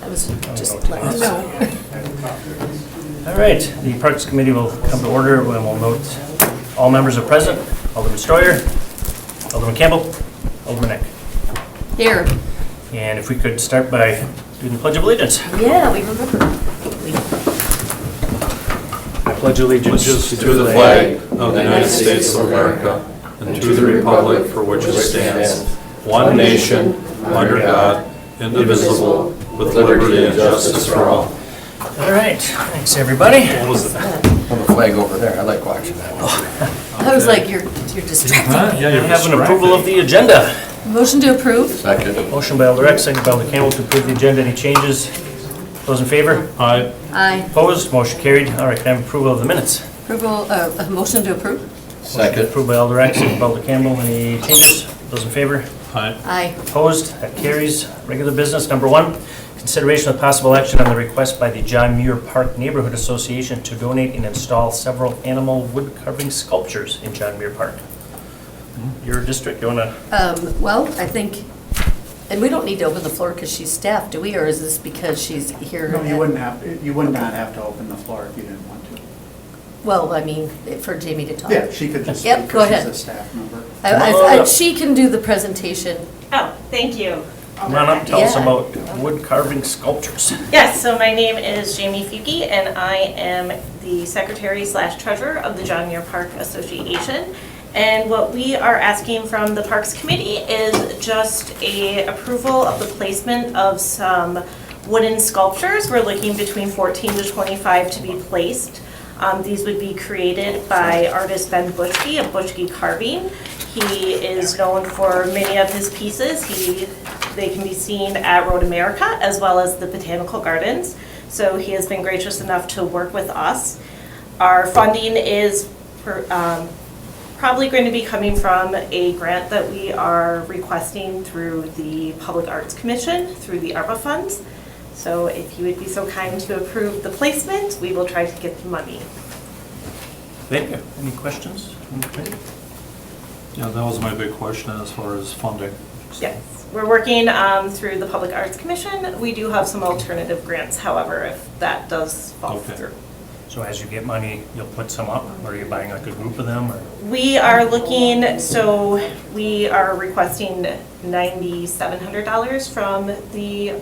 I was just letting you know. All right, the Parks Committee will come to order and we'll note all members are present. Alderman Stroyer, Alderman Campbell, Alderman Eck. Here. And if we could start by doing the Pledge of Allegiance. Yeah, we remember. I pledge allegiance to the flag of the United States of America and to the republic for which it stands, one nation, under God, indivisible, with liberty and justice for all. All right, thanks everybody. What was it? On the flag over there, I like watching that one. I was like, you're distracting. Yeah, We you're have an approval of the agenda. Motion to approve? Second. Motion by Alder Eck, second by Alder Campbell to approve the agenda. Any changes? Those in favor? Aye. Aye. Opposed? Motion carried. All right, can I have approval of the minutes? Approval, a motion to approve? Second. Approved by Alder Eck, second by Alder Campbell. Any changes? Those in favor? Aye. Aye. Opposed? That carries. Regular business, number 1, consideration of possible action on the request by the John Muir Park Neighborhood Association to donate and install several animal wood carving sculptures in John Muir Park. Your district, you wanna? Well, I think, and we don't need to open the floor because she's staff, do we? Or is this because she's here? No, you wouldn't have, you would not have to open the floor if you didn't want to. Well, I mean, for Jamie to talk. Yeah, she could just Yep, speak go because she's ahead. a staff member. She can do the presentation. Oh, thank you. Come on up, tell us Yeah. about wood carving sculptures. Yes, so my name is Jamie Fuki, and I am the secretary/treasurer of the John Muir Park Association. And what we are asking from the Parks Committee is just a approval of the placement of some wooden sculptures. We're looking between 14 to 25 to be placed. These would be created by artist Ben Bushke of Bushke Carving. He is known for many of his pieces. They can be seen at Road America as well as the Botanical Gardens. So he has been gracious enough to work with us. Our funding is probably going to be coming from a grant that we are requesting through the Public Arts Commission, through the ARPA funds. So if you would be so kind to approve the placement, we will try to get the money. Thank you. Any questions from the committee? Yeah, that was my big question as far as funding. Yes, we're working through the Public Arts Commission. We do have some alternative grants, however, if that does fall Okay. through. So as you get money, you'll put some up, or are you buying like a group of them, or? We are looking, so we are requesting $9,700 from the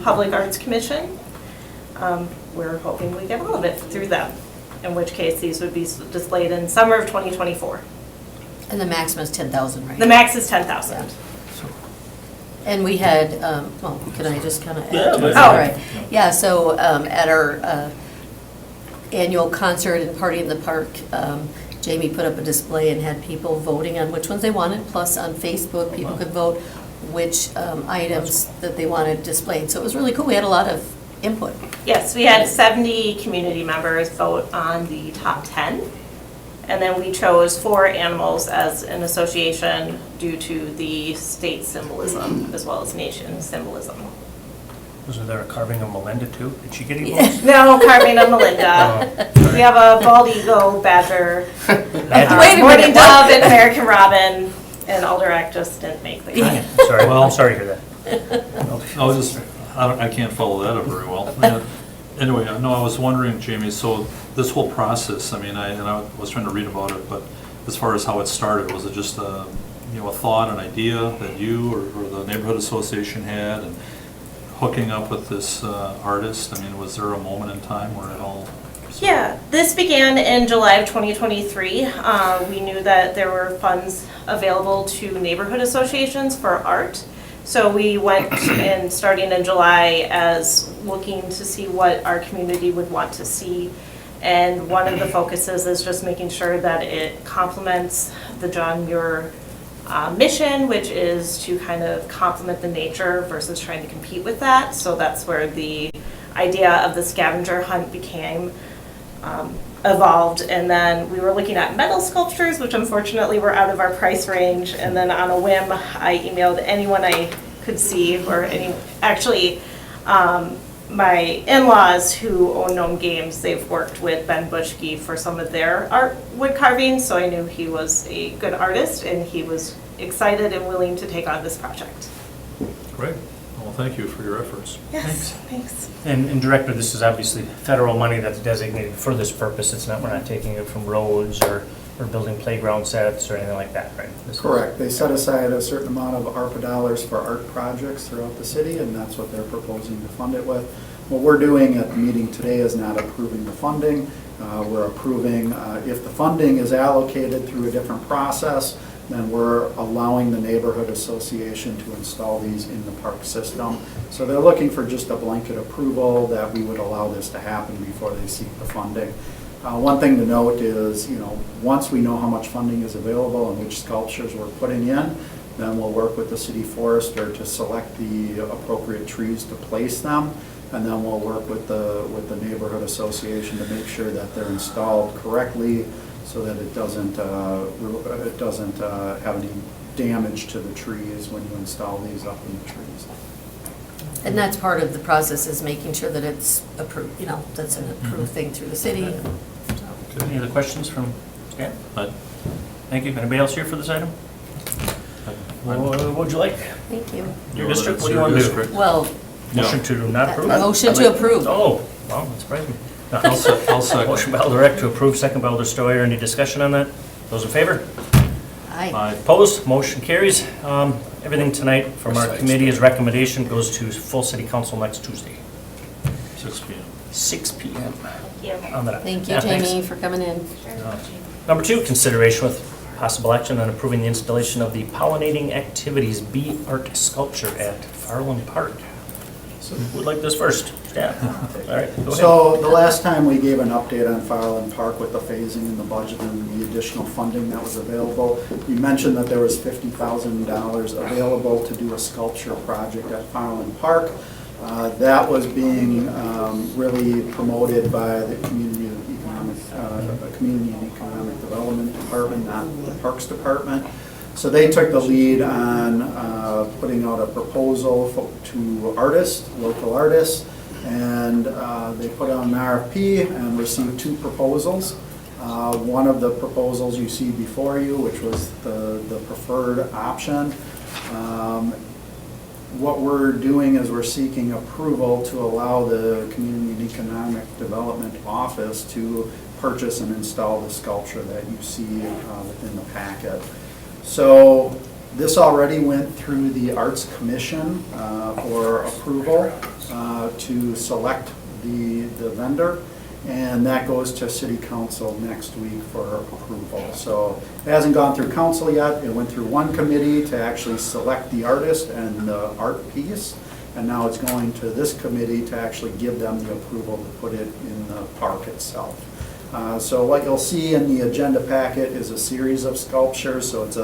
Public Arts Commission. We're hoping we get all of it through them, in which case these would be displayed in summer of 2024. And the maximum is 10,000, right? The max is 10,000. And we had, well, can I just kind of add? Yeah, to it? but- All right. Yeah, so at our annual concert and party in the park, Jamie put up a display and had people voting on which ones they wanted, plus on Facebook, people could vote which items that they wanted displayed. So it was really cool. We had a lot of input. Yes, we had 70 community members vote on the top 10. And then we chose 4 animals as an association due to the state symbolism as well as nation symbolism. Wasn't there a carving of Melinda too? Did she get involved? No, Carmen and Melinda. We have a bald eagle, badger, Wait a mourning minute, dove, and American robin, and Alder Eck just didn't make the cut. Sorry, Well- I'm sorry to hear that. I can't follow that up very well. Yeah. Anyway, no, I was wondering, Jamie, so this whole process, I mean, I was trying to read about it, but as far as how it started, was it just a thought, an idea that you or the neighborhood association had, and hooking up with this artist? I mean, was there a moment in time where it all? Yeah, this began in July of 2023. We knew that there were funds available to neighborhood associations for art. So we went in, starting in July, as looking to see what our community would want to see. And one of the focuses is just making sure that it complements the John Muir mission, which is to kind of complement the nature versus trying to compete with that. So that's where the idea of the scavenger hunt became evolved. And then we were looking at metal sculptures, which unfortunately were out of our price range. And then on a whim, I emailed anyone I could see, or my in-laws who own Gnome Games. They've worked with Ben Bushke for some of their art wood carving, so I knew he was a good artist, and he was excited and willing to take on this project. Great. Well, Well, thank you for your efforts. Yes, thanks. And Director, this is obviously federal money that's designated for this purpose. It's not, we're not taking it from roads or building playground sets or anything like that, right? This is- Correct. They set aside a certain amount of ARPA dollars for art projects throughout the city, and that's what they're proposing to fund it with. What we're doing at the meeting today is not approving the funding. We're approving, if the funding is allocated through a different process, then we're allowing the neighborhood association to install these in the park system. So they're looking for just a blanket approval that we would allow this to happen before they seek the funding. One thing to note is, once we know how much funding is available and which sculptures we're putting in, then we'll work with the city forester to select the appropriate trees to place them. And then we'll work with the neighborhood association to make sure that they're installed correctly so that it doesn't have any damage to the trees when you install these up in the trees. And that's part of the process, is making sure that it's approved, that's an approved thing through the city. Okay. So, Any other questions from Stan? But Thank you. Anybody else here for this item? What would you like? Thank you. Your district, what do you want to do? Well, Motion to not approve? motion to approve. Oh, wow, that surprised me. I'll second. Motion by Alder Eck to approve, second by Alder Stoyer. Any discussion on that? Those in favor? Aye. Aye. Opposed? Motion carries. Everything tonight from our Besides. committee as recommendation goes to full city council next Tuesday, 6 p.m. 6 PM. Thank you. on that. Thank you, Yeah, thanks. Jamie, for coming in. Number 2, consideration with possible action on approving the installation of the pollinating activities bee art sculpture at Farland Park. So who would like this first? Staff? All right, go ahead. So the last time we gave an update on Farland Park with the phasing in the budget and the additional funding that was available, you mentioned that there was $50,000 available to do a sculpture project at Farland Park. That was being really promoted by the Community and Economic Development Department, not the Parks Department. So they took the lead on putting out a proposal to artists, local artists, and they put out an RFP and received 2 proposals. One of the proposals you see before you, which was the preferred option. What we're doing is we're seeking approval to allow the Community and Economic Development Office to purchase and install the sculpture that you see within the packet. So this already went through the Arts Commission for approval to select the vendor, and that goes to City Council next week for approval. So it hasn't gone through council yet. It went through one committee to actually select the artist and the art piece, and now it's going to this committee to actually give them the approval to put it in the park itself. So what you'll see in the agenda packet is a series of sculptures. So it's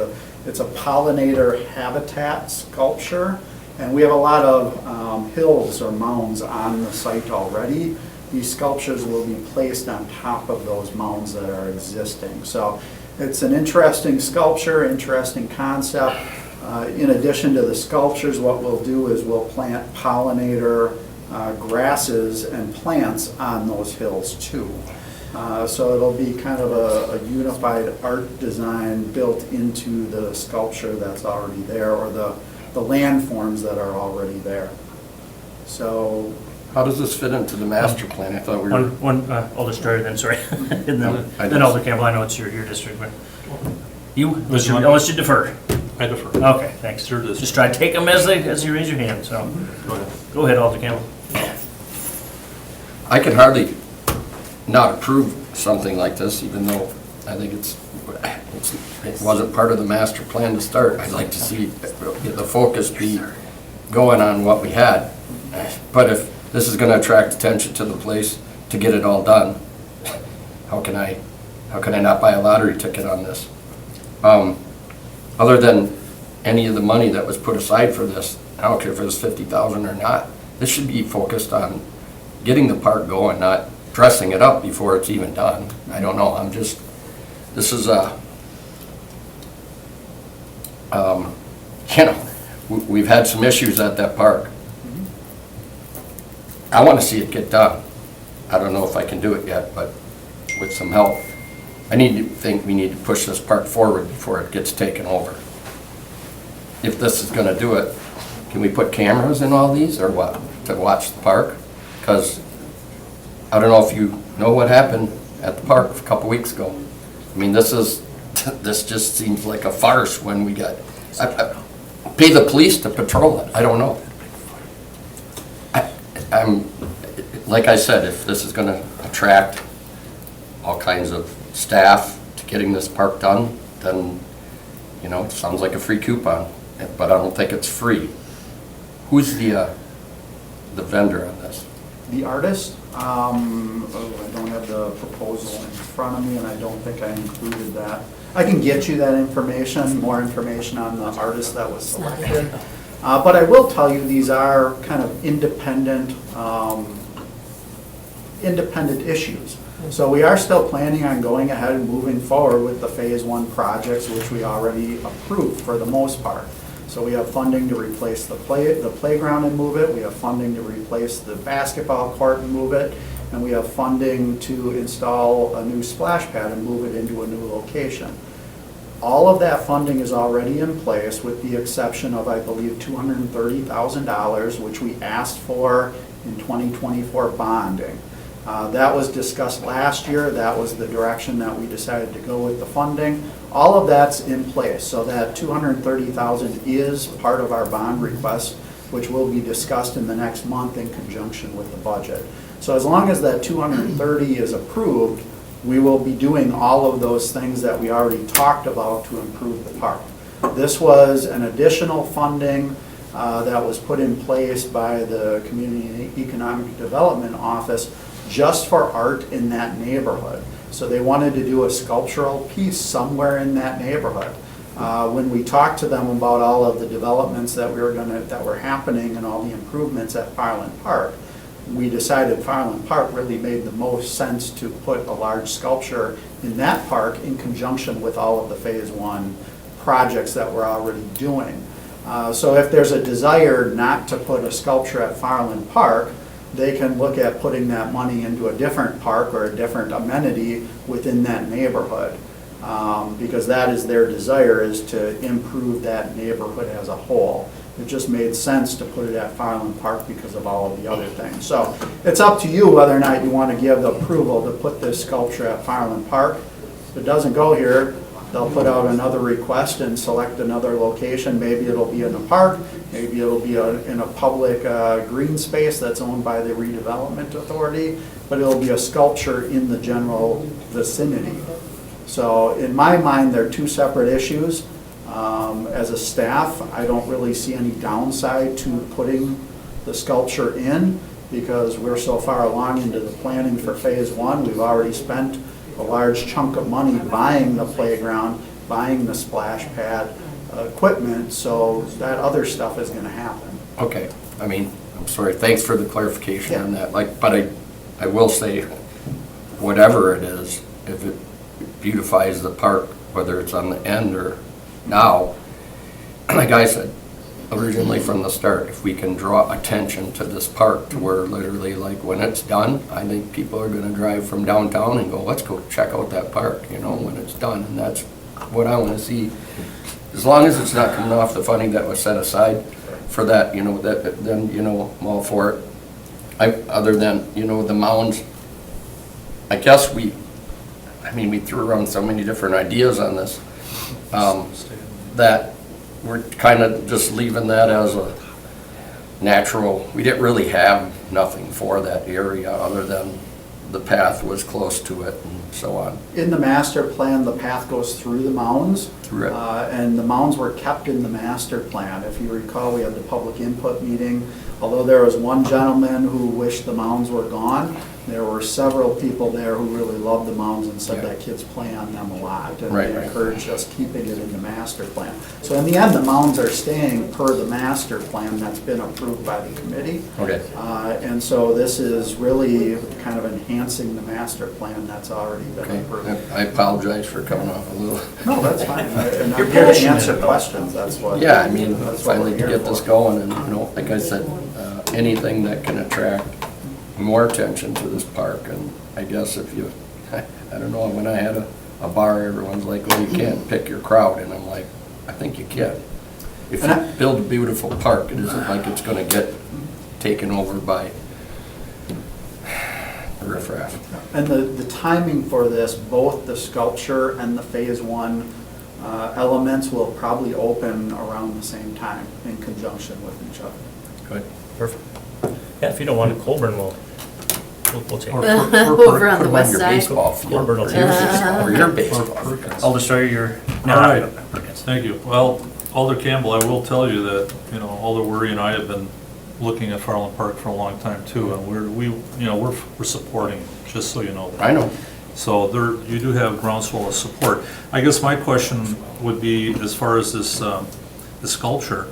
a pollinator habitat sculpture, and we have a lot of hills or mounds on the site already. These sculptures will be placed on top of those mounds that are existing. So it's an interesting sculpture, interesting concept. In addition to the sculptures, what we'll do is we'll plant pollinator grasses and plants on those hills too. So it'll be kind of a unified art design built into the sculpture that's already there, or the landforms that are already there. So How does this fit into the master plan? I thought we were, One Alder Stoyer then, sorry. And I then Alder Campbell, I know it's your district, but you, unless you defer. I defer. Okay, thanks. It's your district. Just try to take them as you raise your hand, so. Go ahead. Go ahead, Alder Campbell. I can hardly not approve something like this, even though I think it wasn't part of the master plan to start. I'd like to see the focus be going on what we had. But if this is going to attract attention to the place to get it all done, how can I not buy a lottery ticket on this? Other than any of the money that was put aside for this, I don't care if it was $50,000 or not, this should be focused on getting the park going, not dressing it up before it's even done. I don't know, this is we've had some issues at that park. I want to see it get done. I don't know if I can do it yet, but with some help, we need to push this park forward before it gets taken over. If this is going to do it, can we put cameras in all these or what, to watch the park? Because I don't know if you know what happened at the park a couple weeks ago. I mean, this just seems like a farce when we got, pay the police to patrol it, I don't know. I'm, like I said, if this is gonna attract all kinds of staff to getting this park done, then, you know, it sounds like a free coupon, but I don't think it's free. Who's the vendor on this? The artist, I don't have the proposal in front of me, and I don't think I included that. I can get you that information, more information on the artist that was selected. But I will tell you, these are kind of independent issues. So we are still planning on going ahead and moving forward with the Phase 1 projects, which we already approved for the most part. So we have funding to replace the playground and move it, we have funding to replace the basketball court and move it, and we have funding to install a new splash pad and move it into a new location. All of that funding is already in place with the exception of, I believe, $230,000, which we asked for in 2024 bonding. That was discussed last year. That was the direction that we decided to go with the funding. All of that's in place, so that $230,000 is part of our bond request, which will be discussed in the next month in conjunction with the budget. So as long as that $230,000 is approved, we will be doing all of those things that we already talked about to improve the park. This was an additional funding that was put in place by the Community Economic Development Office just for art in that neighborhood. So they wanted to do a sculptural piece somewhere in that neighborhood. When we talked to them about all of the developments that were happening and all the improvements at Fireland Park, we decided Fireland Park really made the most sense to put a large sculpture in that park in conjunction with all of the Phase 1 projects that we're already doing. So if there's a desire not to put a sculpture at Fireland Park, they can look at putting that money into a different park or a different amenity within that neighborhood. Because that is their desire, is to improve that neighborhood as a whole. It just made sense to put it at Fireland Park because of all of the other things. So it's up to you whether or not you want to give the approval to put this sculpture at Fireland Park. If it doesn't go here, they'll put out another request and select another location. Maybe it'll be in a park, maybe it'll be in a public green space that's owned by the redevelopment authority, but it'll be a sculpture in the general vicinity. So in my mind, they're two separate issues. As a staff, I don't really see any downside to putting the sculpture in because we're so far along into the planning for Phase 1. We've already spent a large chunk of money buying the playground, buying the splash pad equipment, so that other stuff is gonna happen. Okay, I mean, I'm sorry, thanks for the clarification on that, but I will say, whatever it is, if it beautifies the park, whether it's on the end or now, like I said, originally from the start, if we can draw attention to this park to where literally, like, when it's done, I think people are gonna drive from downtown and go, let's go check out that park, you know, when it's done, and that's what I wanna see. As long as it's not coming off the funding that was set aside for that, you know, then, you know, I'm all for it. Other than, you know, the mounds, I guess we threw around so many different ideas on this, that we're kind of just leaving that as a natural. We didn't really have nothing for that area other than the path was close to it and so on. In the master plan, the path goes through the mounds. Through it. And the mounds were kept in the master plan. If you recall, we had the public input meeting. Although there was one gentleman who wished the mounds were gone, there were several people there who really loved the mounds and said that kids play on them a lot. And Right, they right. encouraged us keeping it in the master plan. So in the end, the mounds are staying per the master plan that's been approved by the committee. Okay. And so this is really kind of enhancing the master plan that's already been Okay, approved. I apologize for coming off a little. No, that's fine. And I'm You're here to passionate answer about it. questions, that's what. Yeah, I mean, that's what finally we're to here get this for. going and, you know, like I said, anything that can attract more attention to this park. And I guess if you, I don't know, when I had a bar, everyone's like, well, you can't pick your crowd. And I'm like, I think you can. if you build a beautiful park, it isn't like it's gonna get taken over by riffraff. And the timing for this, both the sculpture and the Phase 1 elements will probably open around the same time in conjunction with each other. Good. Perfect. Yeah, if you don't want it, Colburn will take Or- it. Over on the Put 'em west your side. baseball field, Colburn will or take your it. baseball- or your baseball. Or Perkins. I'll destroy your. No, All right. Perkins. Thank you. Well, Alder Campbell, I will tell you that, you know, Alder Wery and I have been looking at Farland Park for a long time too, and we're supporting, just so you know. I know. So there, you do have groundswell of support. I guess my question would be, as far as this, the sculpture,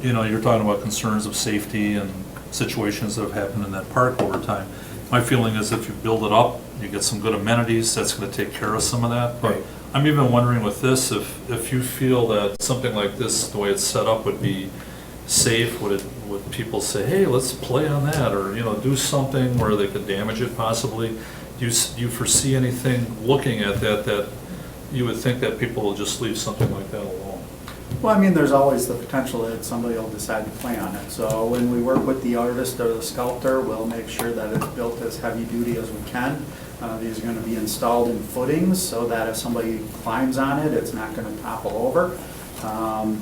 you know, you're talking about concerns of safety and situations that have happened in that park over time. My feeling is if you build it up, you get some good amenities, that's gonna take care of some of that. But Right. I'm even wondering with this, if you feel that something like this, the way it's set up would be safe, would people say, hey, let's play on that, or, you know, do something where they could damage it possibly? Do you foresee anything looking at that you would think that people will just leave something like that alone? Well, I mean, there's always the potential that somebody will decide to play on it. So when we work with the artist or the sculptor, we'll make sure that it's built as heavy duty as we can. These are going to be installed in footings so that if somebody climbs on it, it's not going to topple over.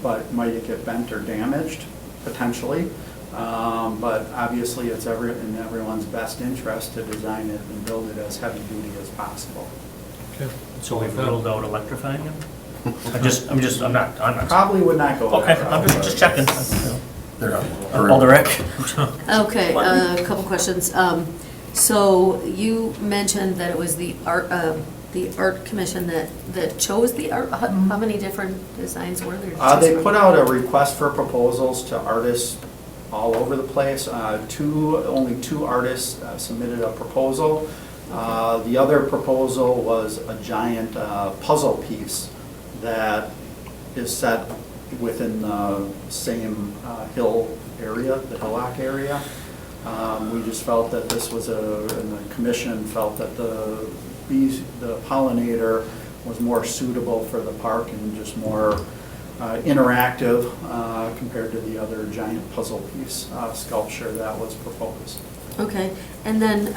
But might it get bent or damaged, potentially. But obviously, it's in everyone's best interest to design it and build it as heavy duty as possible. Okay. So we've ruled out electrifying them? I'm not. Probably would not go Okay, that I'm route. just checking. They're on. Alderek? Okay, a couple questions. So you mentioned that it was the art commission that chose the art. How many different designs were there? They put out a request for proposals to artists all over the place. Only two artists submitted a proposal. The other proposal was a giant puzzle piece that is set within the same hill area, the hillock area. We just felt that this was and the commission felt that the pollinator was more suitable for the park and just more interactive compared to the other giant puzzle piece sculpture that was proposed. Okay, and then,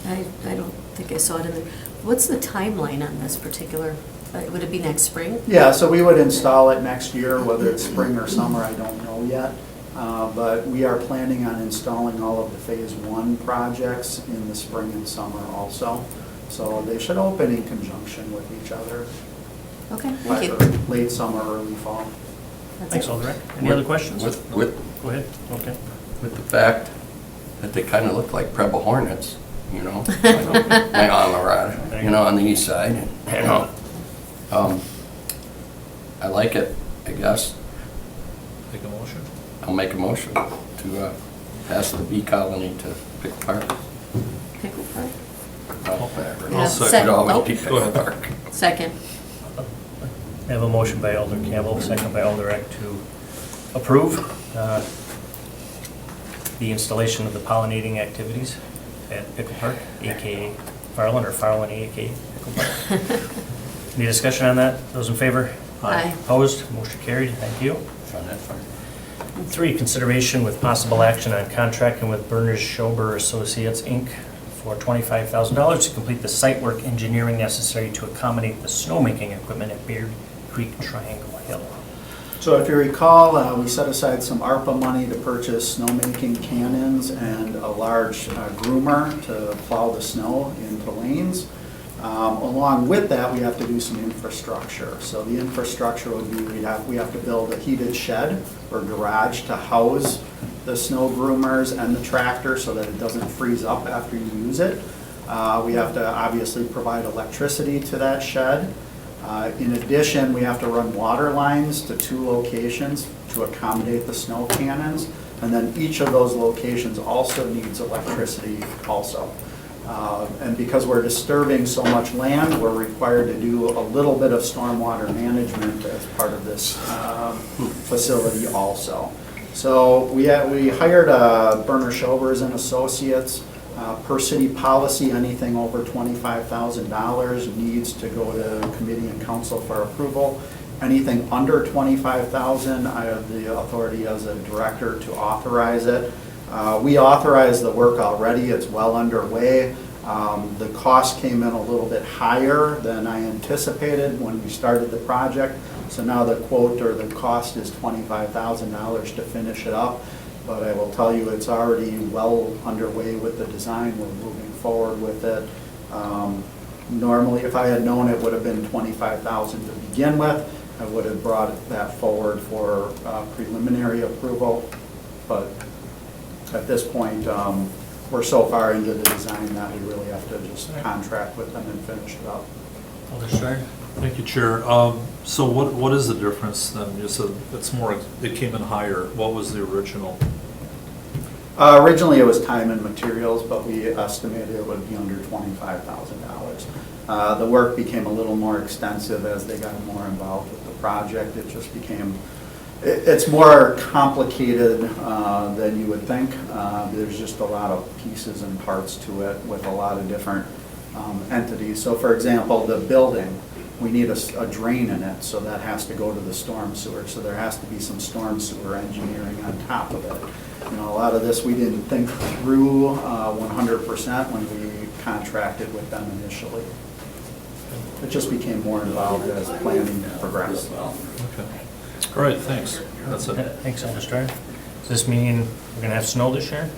I don't think I saw it in there. What's the timeline on this particular, would it be next spring? Yeah, so we would install it next year, whether it's spring or summer, I don't know yet. But we are planning on installing all of the Phase 1 projects in the spring and summer also. So they should open in conjunction with each other. Okay, thank you. Either late summer, early fall. That's Thanks, it. Alderek. Any other questions? With Go ahead, okay. the fact that they kind of look like Preble Hornets, you know, on the east side, you know. I like it, I guess. Take a motion? I'll make a motion to pass the bee colony to Pickle Park. Pickle Park? Whatever. Yeah, second. It always oh. be Go Pickle ahead. Park. Second. I have a motion by Alder Campbell, second by Alderek to approve the installation of the pollinating activities at Pickle Park, AKA Farland, or Farland, AKA Pickle Park. Any discussion on that? Those in favor? Aye. Opposed? Motion carried. Thank you. On that part. 3, consideration with possible action on contracting with Berners Schober Associates, Inc. for $25,000 to complete the site work engineering necessary to accommodate the snowmaking equipment at Beard Creek Triangle Hill. So if you recall, we set aside some ARPA money to purchase snowmaking cannons and a large groomer to plow the snow into lanes. Along with that, we have to do some infrastructure. So the infrastructure would be, we have to build a heated shed or garage to house the snow groomers and the tractor so that it doesn't freeze up after you use it. We have to obviously provide electricity to that shed. In addition, we have to run water lines to 2 locations to accommodate the snow cannons. And then each of those locations also needs electricity also. And because we're disturbing so much land, we're required to do a little bit of stormwater management as part of this facility also. So we hired Berners Schober and Associates. Per city policy, anything over $25,000 needs to go to committee and council for approval. Anything under 25,000, I have the authority as a director to authorize it. We authorized the work already, it's well underway. The cost came in a little bit higher than I anticipated when we started the project. So now the quote or the cost is $25,000 to finish it up. But I will tell you, it's already well underway with the design. We're moving forward with it. Normally, if I had known it would have been $25,000 to begin with, I would have brought that forward for preliminary approval. But at this point, we're so far into the design that we really have to just contract with them and finish it up. Alder Steuer? Thank you, Chair. So what is the difference then? You said it's more, it came in higher. What was the original? Originally, it was time and materials, but we estimated it would be under $25,000. The work became a little more extensive as they got more involved with the project. It just became, it's more complicated than you would think. There's just a lot of pieces and parts to it with a lot of different entities. So for example, the building, we need a drain in it, so that has to go to the storm sewer. So there has to be some storm sewer engineering on top of it. You know, a lot of this we didn't think through 100% when we contracted with them initially. It just became more involved as planning progressed. Okay. All right, thanks. That's it. Thanks, Alder Steuer. Does this mean we're gonna have snow this year?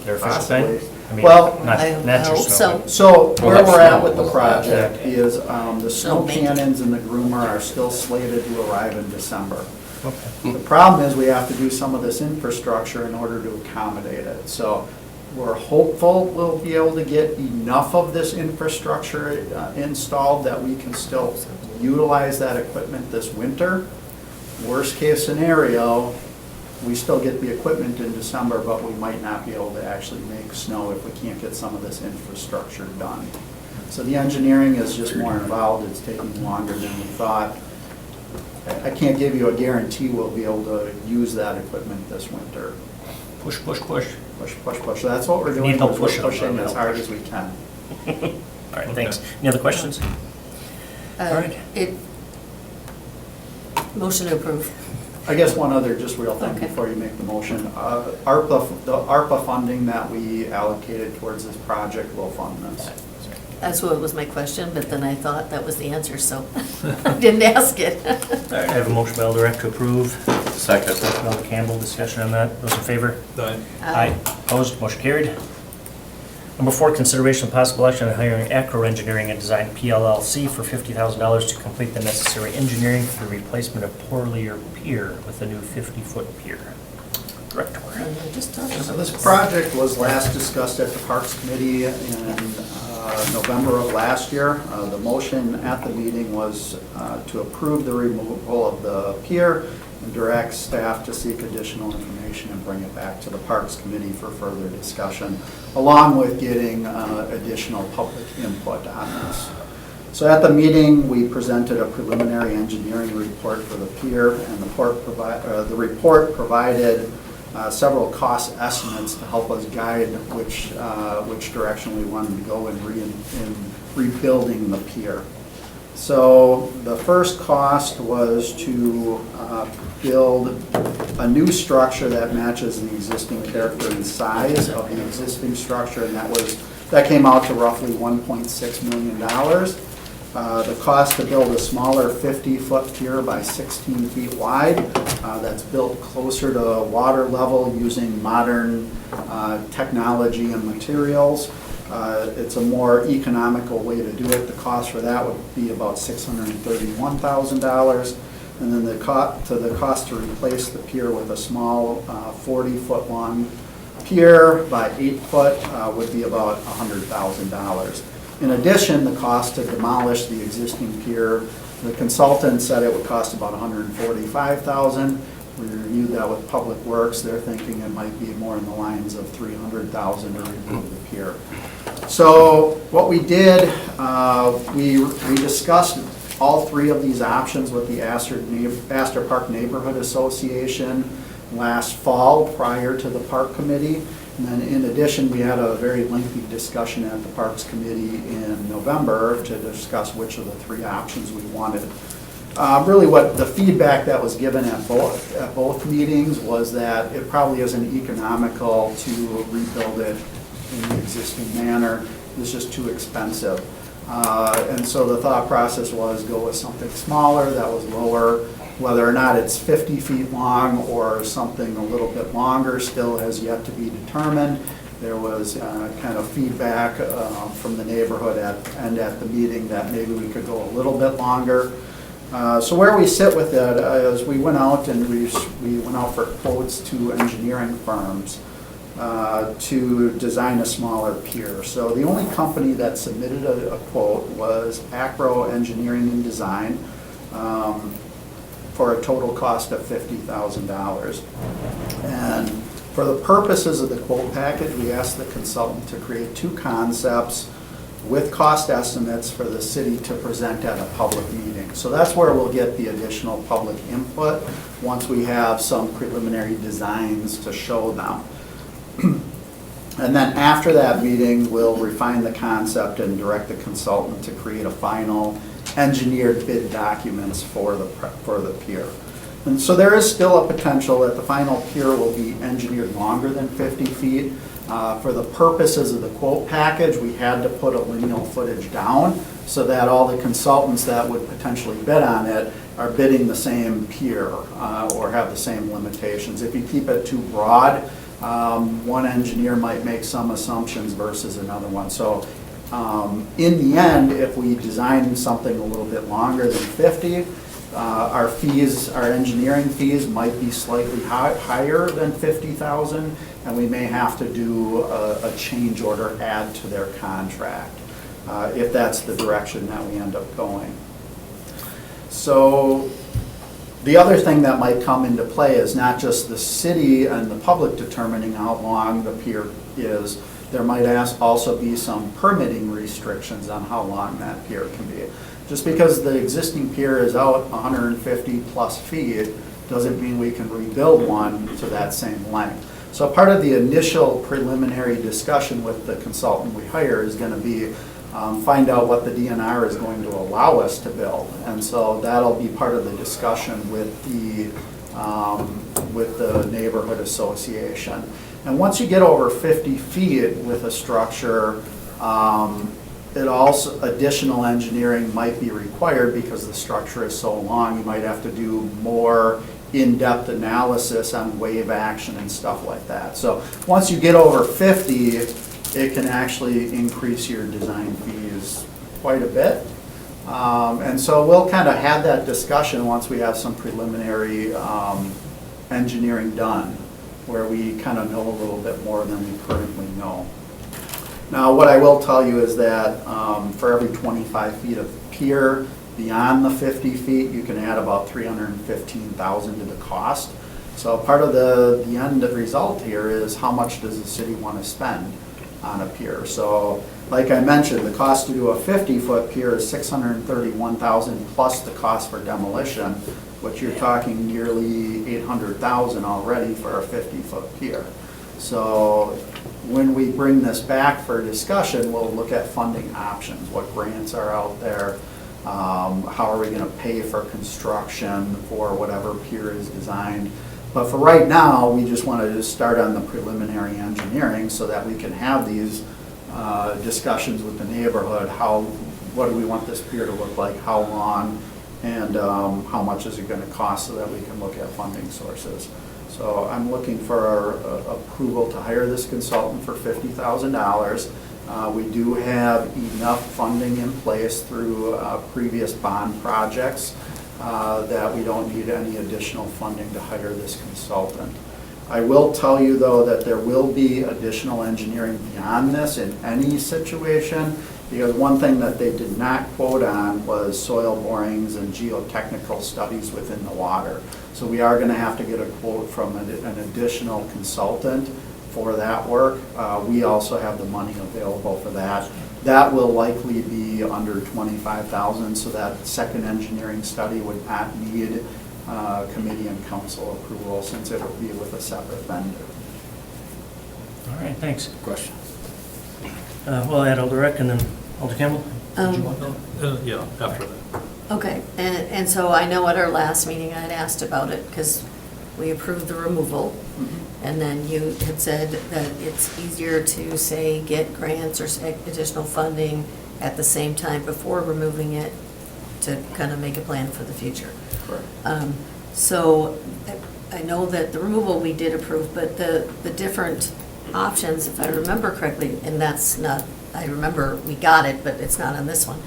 Their official Possibly. thing? I mean, Well, not I your hope snow, so. So where Well, we're at that's with the not- project is the snow So- cannons and the groomer are still slated to arrive in December. but- okay. The problem is we have to do some of this infrastructure in order to accommodate it. So we're hopeful we'll be able to get enough of this infrastructure installed that we can still utilize that equipment this winter. Worst case scenario, we still get the equipment in December, but we might not be able to actually make snow if we can't get some of this infrastructure done. So the engineering is just more involved, it's taking longer than we thought. I can't give you a guarantee we'll be able to use that equipment this winter. Push, push, push. Push, push, push, so that's what we're Need doing, help we're pushing. pushing as hard as we can. All right, thanks. Any other questions? All right. Motion to approve. I guess one other just real thing Okay. before you make the motion. The ARPA funding that we allocated towards this project will fund this. That's what was my question, but then I thought that was the answer, so I didn't ask it. All right, I have a motion by Alder Eck to approve. Second. Second by Alder Campbell, discussion on that. Those in favor? Aye. Opposed, motion carried. Number 4, consideration of possible action on hiring Acro Engineering and Design PLLC for $50,000 to complete the necessary engineering for the replacement of Porlier Pier with a new 50-foot pier. Director. Just talking So about this project was last discussed at the Parks Committee in November of last year. The motion at the meeting was to approve the removal of the pier and direct staff to seek additional information and bring it back to the Parks Committee for further discussion, along with getting additional public input on this. So at the meeting, we presented a preliminary engineering report for the pier, and the report provided several cost estimates to help us guide which direction we wanted to go in rebuilding the pier. So the first cost was to build a new structure that matches the existing character and size of the existing structure, and that came out to roughly $1.6 million. The cost to build a smaller 50-foot pier by 16 feet wide that's built closer to water level using modern technology and materials. It's a more economical way to do it. The cost for that would be about $631,000. And then the cost to replace the pier with a small 40-foot long pier by 8 foot would be about $100,000. In addition, the cost to demolish the existing pier, the consultant said it would cost about $145,000. We reviewed that with Public Works. They're thinking it might be more in the lines of $300,000 to remove the pier. So what we did, we discussed all 3 of these options with the Astor Park Neighborhood Association last fall prior to the Park Committee. And then in addition, we had a very lengthy discussion at the Parks Committee in November to discuss which of the 3 options we wanted Really what the feedback that was given at both meetings was that it probably isn't economical to rebuild it in the existing manner. It's just too expensive. And so the thought process was go with something smaller that was lower. Whether or not it's 50 feet long or something a little bit longer still has yet to be determined. There was kind of feedback from the neighborhood and at the meeting that maybe we could go a little bit longer. So where we sit with it is we went out and we went out for quotes to engineering firms to design a smaller pier. So the only company that submitted a quote was Acro Engineering and Design for a total cost of $50,000. And for the purposes of the quote package, we asked the consultant to create 2 concepts with cost estimates for the city to present at a public meeting. So that's where we'll get the additional public input once we have some preliminary designs to show them. And then after that meeting, we'll refine the concept and direct the consultant to create a final engineered bid documents for the pier. And so there is still a potential that the final pier will be engineered longer than 50 feet. For the purposes of the quote package, we had to put a lineal footage down so that all the consultants that would potentially bid on it are bidding the same pier or have the same limitations. If you keep it too broad, one engineer might make some assumptions versus another one. So in the end, if we design something a little bit longer than 50, our fees, our engineering fees might be slightly higher than 50,000, and we may have to do a change order add to their contract if that's the direction that we end up going. So the other thing that might come into play is not just the city and the public determining how long the pier is. There might also be some permitting restrictions on how long that pier can be. Just because the existing pier is out 150 plus feet doesn't mean we can rebuild one to that same length. So part of the initial preliminary discussion with the consultant we hire is going to be find out what the DNR is going to allow us to build. And so that'll be part of the discussion with the neighborhood association. And once you get over 50 feet with a structure, it also, additional engineering might be required because the structure is so long. You might have to do more in-depth analysis on wave action and stuff like that. So once you get over 50, it can actually increase your design fees quite a bit. And so we'll kind of have that discussion once we have some preliminary engineering done, where we kind of know a little bit more than we currently know. Now, what I will tell you is that for every 25 feet of pier beyond the 50 feet, you can add about $315,000 to the cost. So part of the end result here is how much does the city want to spend on a pier. So like I mentioned, the cost to do a 50-foot pier is $631,000 plus the cost for demolition, which you're talking nearly $800,000 already for a 50-foot pier. So when we bring this back for discussion, we'll look at funding options, what grants are out there, how are we going to pay for construction for whatever pier is designed. But for right now, we just wanted to start on the preliminary engineering so that we can have these discussions with the neighborhood. What do we want this pier to look like, how long, and how much is it going to cost so that we can look at funding sources. So I'm looking for our approval to hire this consultant for $50,000. We do have enough funding in place through previous bond projects that we don't need any additional funding to hire this consultant. I will tell you, though, that there will be additional engineering beyond this in any situation, because one thing that they did not quote on was soil borings and geotechnical studies within the water. So we are going to have to get a quote from an additional consultant for that work. We also have the money available for that. That will likely be under $25,000, so that second engineering study would not need committee and council approval since it would be with a separate vendor. All right, thanks. Question? We'll add Alder Eck and then Alder Campbell. Did you want Yeah, after that. Okay, and so I know at our last meeting I had asked about it because we approved the removal. And then you had said that it's easier to say get grants or additional funding at the same time before removing it to kind of make a plan for the future. Correct. So I know that the removal we did approve, but the different options, if I remember correctly, and that's not, I remember we got it, but it's not on this one.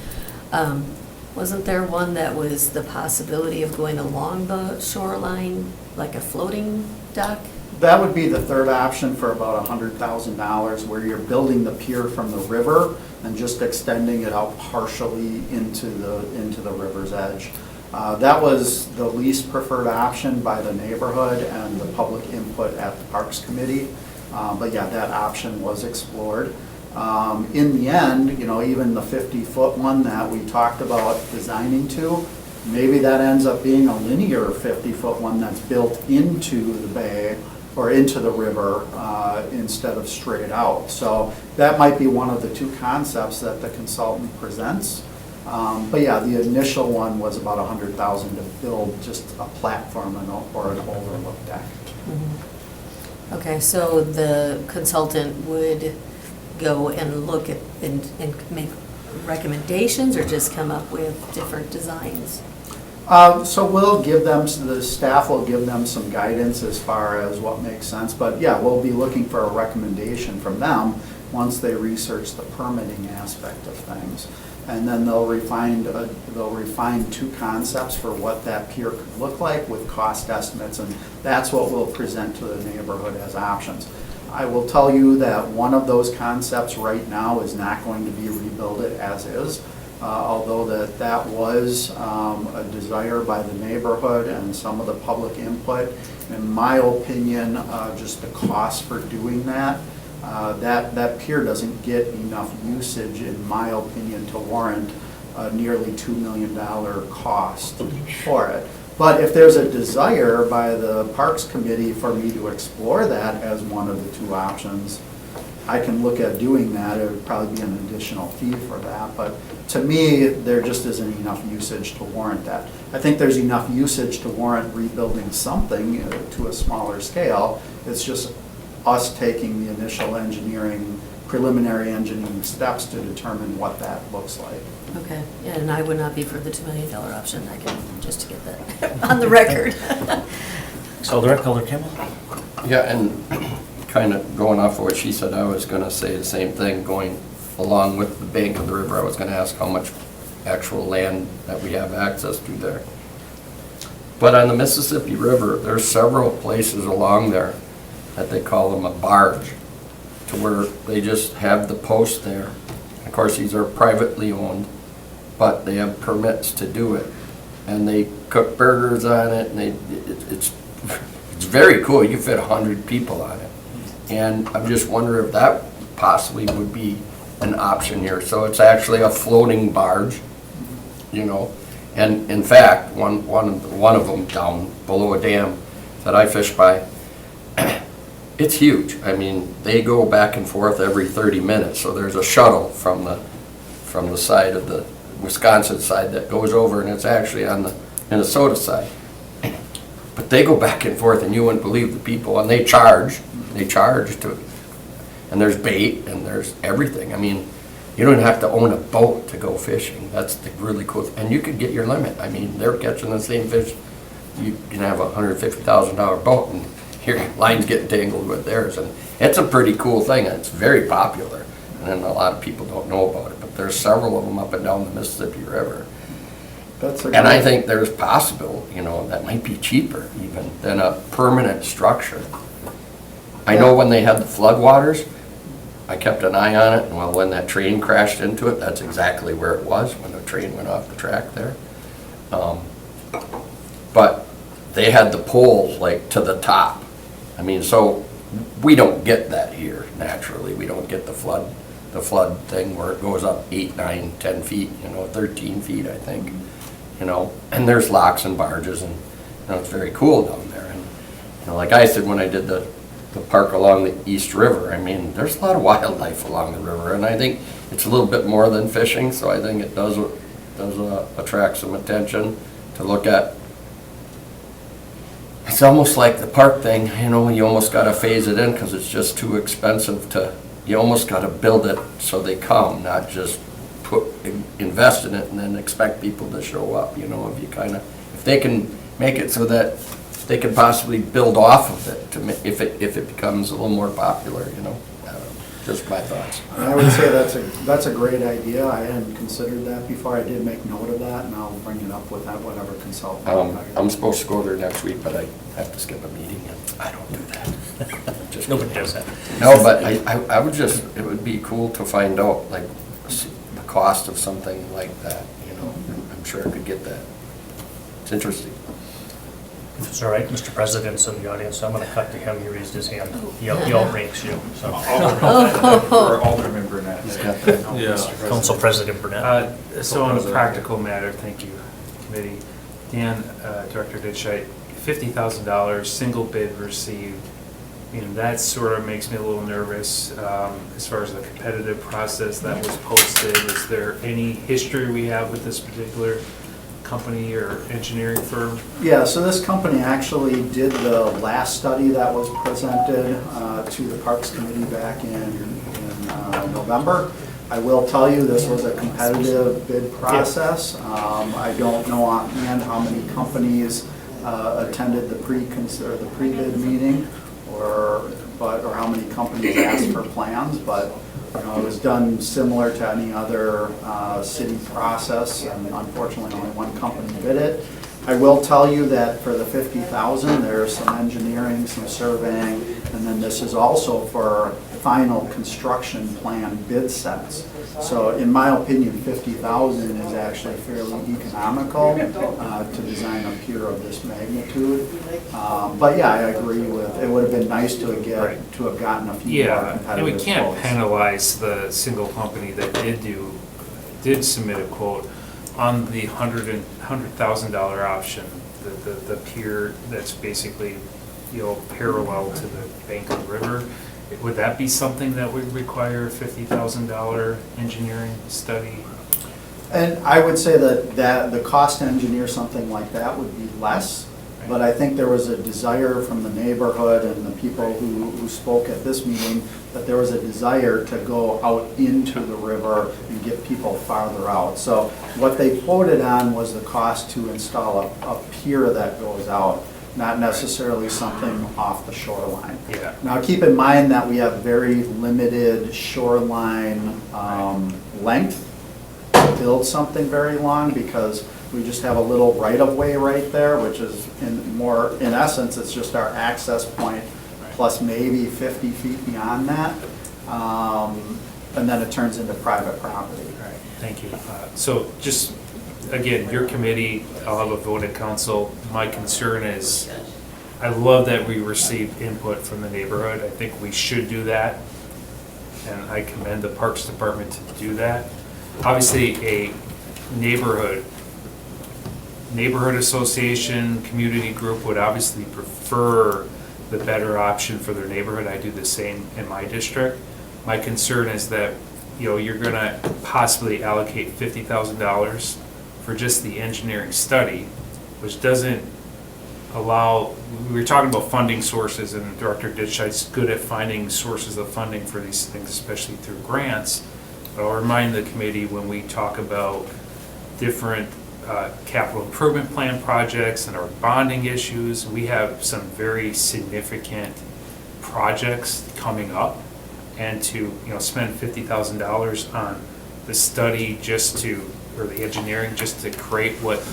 Wasn't there one that was the possibility of going along the shoreline, like a floating dock? That would be the third option for about $100,000, where you're building the pier from the river and just extending it out partially into the river's edge. That was the least preferred option by the neighborhood and the public input at the Parks Committee. But yeah, that option was explored. In the end, you know, even the 50-foot one that we talked about designing to, maybe that ends up being a linear 50-foot one that's built into the bay or into the river instead of straight out. So that might be one of the two concepts that the consultant presents. But yeah, the initial one was about $100,000 to build just a platform or an overlook deck. Okay, so the consultant would go and look at and make recommendations or just come up with different designs? So we'll give them, the staff will give them some guidance as far as what makes sense, but yeah, we'll be looking for a recommendation from them once they research the permitting aspect of things. And then they'll refine two concepts for what that pier could look like with cost estimates, and that's what we'll present to the neighborhood as options. I will tell you that one of those concepts right now is not going to be rebuilt as is. Although that was a desire by the neighborhood and some of the public input. In my opinion, just the cost for doing that, that pier doesn't get enough usage, in my opinion, to warrant a nearly $2 million cost for it. But if there's a desire by the Parks Committee for me to explore that as one of the two options, I can look at doing that. It would probably be an additional fee for that, but to me, there just isn't enough usage to warrant that. I think there's enough usage to warrant rebuilding something to a smaller scale. It's just us taking the initial preliminary engineering steps to determine what that looks like. Okay, and I would not be for the $2 million option, I can, just to get that on the record. So, Director Alder Campbell? Yeah, and kind of going off of what she said, I was going to say the same thing, going along with the bank of the river. I was going to ask how much actual land that we have access to there. But on the Mississippi River, there's several places along there that they call them a barge, to where they just have the post there. Of course, these are privately owned, but they have permits to do it. And they cook burgers on it, and it's very cool. You fit 100 people on it. And I'm just wondering if that possibly would be an option here. So it's actually a floating barge, you know. And in fact, one of them down below a dam that I fish by, it's huge. I mean, they go back and forth every 30 minutes. So there's a shuttle from the side of the Wisconsin side that goes over, and it's actually on the Minnesota side. But they go back and forth, and you wouldn't believe the people, and they charge to, and there's bait and there's everything. I mean, you don't have to own a boat to go fishing. That's the really cool thing. And you could get your limit. I mean, they're catching the same fish. You can have a $150,000 boat, and your line's getting tangled with theirs. And it's a pretty cool thing, and it's very popular. And a lot of people don't know about it, but there's several of them up and down the Mississippi River. And I think there's possible, you know, that might be cheaper even than a permanent structure. I know when they had the floodwaters, I kept an eye on it, and well, when that train crashed into it, that's exactly where it was, when the train went off the track there. But they had the poles like to the top. I mean, so we don't get that here naturally. We don't get the flood thing where it goes up 8, 9, 10 feet, you know, 13 feet, I think, you know, and there's locks and barges, and, you know, it's very cool down there. And, you know, like I said, when I did the park along the East River, I mean, there's a lot of wildlife along the river, and I think it's a little bit more than fishing, so I think it does does attract some attention to look at. It's almost like the park thing, you know, you almost gotta phase it in because it's just too expensive to, you almost gotta build it so they come, not just invest in it and then expect people to show up, you know, if you kinda, if they can make it so that they could possibly build off of it to, if it becomes a little more popular, you know. Just my thoughts. I would say that's a great idea. I hadn't considered that before. I did make note of that, and I'll bring it up with that whatever consultant. I'm supposed to go there next week, but I have to skip a meeting, and I don't do that. Just Nobody does that. No, but I would just, it would be cool to find out, like, the cost of something like that, you know. I'm sure I could get that. It's interesting. If it's all right, Mr. President's in the audience, so I'm going to cut to him. He raised his hand. He outranks you, so. Or Alderman Burnett. Yeah. Council President Burnett. So on a practical matter, thank you, committee. Dan, Director Ditchite, $50,000, single bid received. You know, that sort of makes me a little nervous as far as the competitive process that was posted. Is there any history we have with this particular company or engineering firm? Yeah, so this company actually did the last study that was presented to the Parks Committee back in November. I will tell you, this was a competitive bid process. I don't know offhand how many companies attended the pre-bid meeting, or how many companies asked for plans, but you know, it was done similar to any other city process, and unfortunately only one company bid it. I will tell you that for the $50,000, there's some engineering, some surveying, and then this is also for final construction plan bid sets. So in my opinion, $50,000 is actually fairly economical to design a pier of this magnitude. But yeah, I agree with, it would have been nice to have gotten a few more Yeah, competitive and we can't quotes. penalize the single company that did submit a quote on the $100,000 option, the pier that's basically, you know, parallel to the bank of the river. Would that be something that would require a $50,000 engineering study? And I would say that the cost to engineer something like that would be less, but I think there was a desire from the neighborhood and the people who spoke at this meeting, that there was a desire to go out into the river and get people farther out. So what they quoted on was the cost to install a pier that goes out, not necessarily something off the shoreline. Yeah. Now, keep in mind that we have very limited shoreline length to build something very long, because we just have a little right-of-way right there, which is in essence, it's just our access point, plus maybe 50 feet beyond that. And then it turns into private property. All right, thank you. So just, again, your committee, I'll have a vote at council. My concern is, I love that we received input from the neighborhood. I think we should do that, and I commend the Parks Department to do that. Obviously, a neighborhood association, community group would obviously prefer the better option for their neighborhood. I do the same in my district. My concern is that, you know, you're gonna possibly allocate $50,000 for just the engineering study, which doesn't allow, we were talking about funding sources, and Director Ditchite's good at finding sources of funding for these things, especially through grants. But I'll remind the committee, when we talk about different capital improvement plan projects and our bonding issues, we have some very significant projects coming up, and to, you know, spend $50,000 on the study just to, or the engineering just to create what